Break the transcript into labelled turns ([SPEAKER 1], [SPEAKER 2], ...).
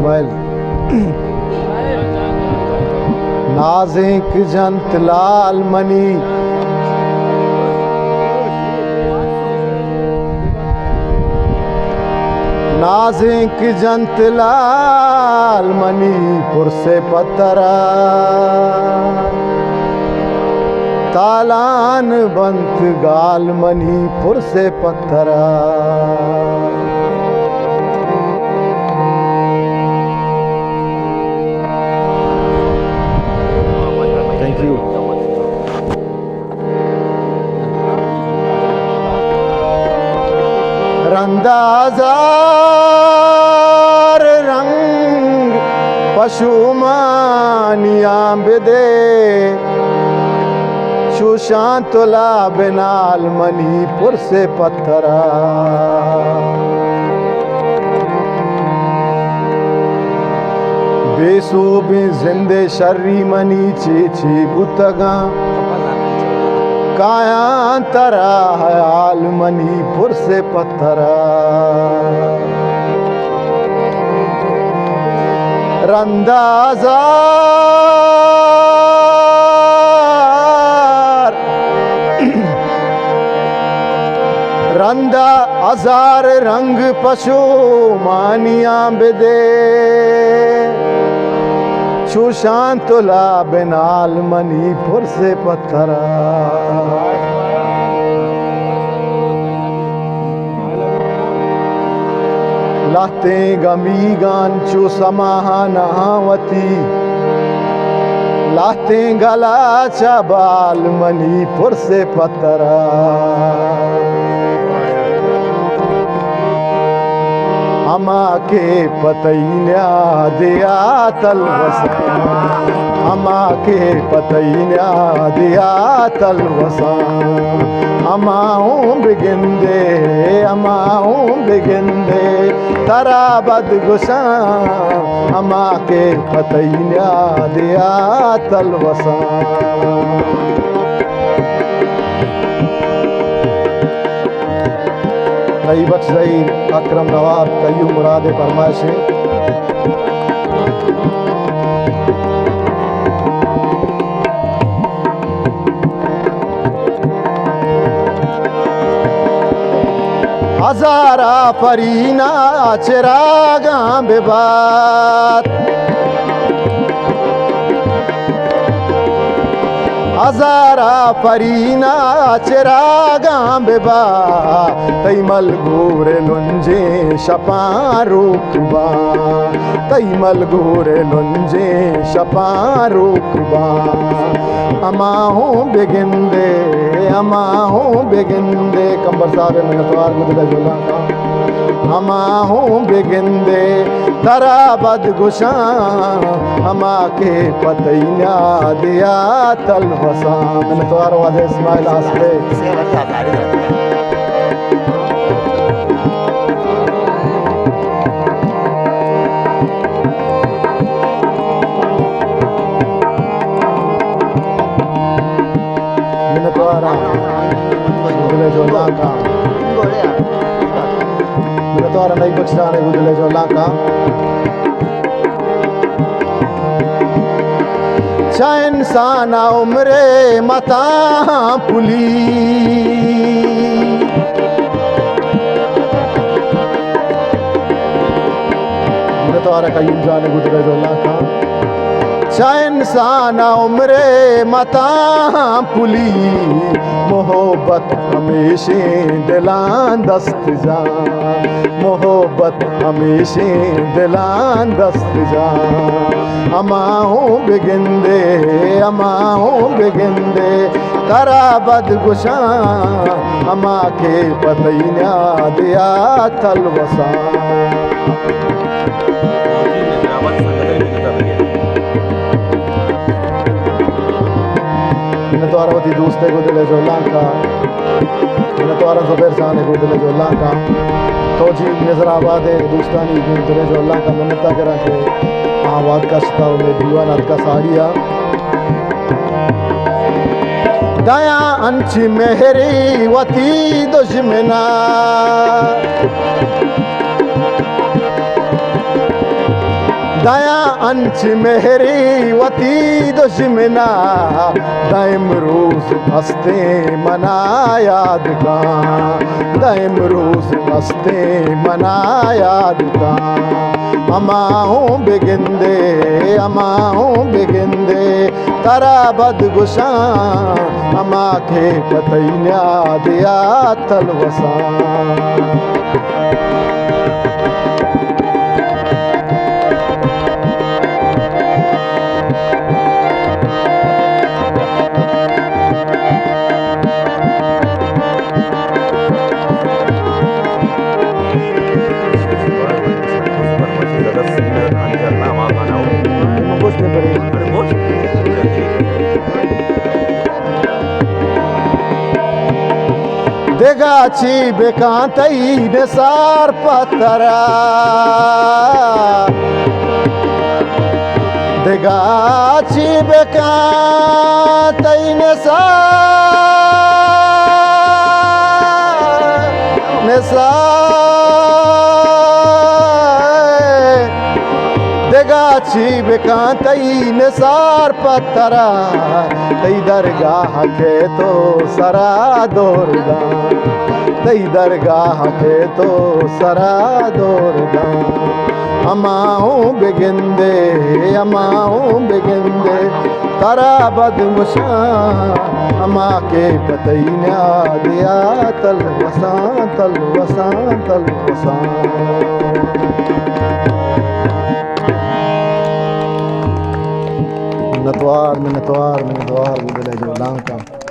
[SPEAKER 1] इस्माइल नाज़िक जंत लाल मनी नाज़िक जंत लाल मनी पुरसे पत्तरा तालान बंत गाल मनी पुरसे पत्थरा थैंक यू। रंदाजार रंग पशुमानिया बेदे सुशांतला बेनाल मणिपुर से पत्थरा बेसो बे जिंदे शर्री मनी चेची बुतगा कायांतरा हयाल मणिपुर से पत्थरा रंदाजा रंदा हजार रंग पशु मानिया बेदे सुशांतला बेनाल मणिपुर से पत्थरा लाते गमी गांचो समाहा नहावती लाते गला चाबाल मणिपुर से पत्थरा अमा के पतैन्या दिया तलवसा अमा के पतैन्या दिया तलवसा अमाऊं बिगिंदे तरा बदगुसा अमा के पतैन्या दिया तलवसा नई बख्श ज़हीर अकरम नवाब कय्यूम मुराद फरमाइश है। हजारा फरीना चिरागा बेबात हजारा फरीना चिरागा बेबा तैमल गोरे लुंजे शपारुकबा तैमल गोरे लुंजे शपारुकबा अमाहूं बेगिंदे कंबर साहब मिनतवार गुदले जुला अमाहूं बेगिंदे तरा बदगुशा अमा के पतैन्या दिया तलवसा मिनतवार वाजे इस्माइल आसले मिनतवारा गुदले जुला का मिनतवारा नई बख्शाने गुदले जुला का इंसाना उम्रे मता पुली मिनतवारा कय्यूम जाने गुदले जुला का इंसाना उम्रे मता पुली मोहब्बत हमेशे दिलान दस्त जा मोहब्बत हमेशे दिलान दस्त जा अमाहूं बिगिंदे तरा बदगुशा अमा के पतैन्या दिया तलवसा मिनतवारावती दोस्ते को दिले जोला का मिनतवारा ज़ुबैर साने को दिले जोला का तोजी नजराबाद दोस्तानी को दिले जोला का मिन्नता करा के आवाद का शता में दीवान का साड़िया दया अंची मेहरी वती दुश्मना दया अंश मेहरी वती दुश्मना दाइम रूस हंसते मना याद का दाइम रूस हंसते मना याद का अमाऊं बिगिंदे तारा बदगुशा अमा के पतैया दिया तलवसा देगाची बेकांतई निसार पतरा देगाची बेकांतई देगाची बेकांतई निसार पतरा तई दरगाह के तो सरा दोरदा तई दरगाह के तो सरा दोरदा अमाऊं बिगिंदे तारा बदमुशा अमा के पतैया दिया तलवसा मिन्नतवार मिन्नतवार मिन्नतवार बुदले जो लांका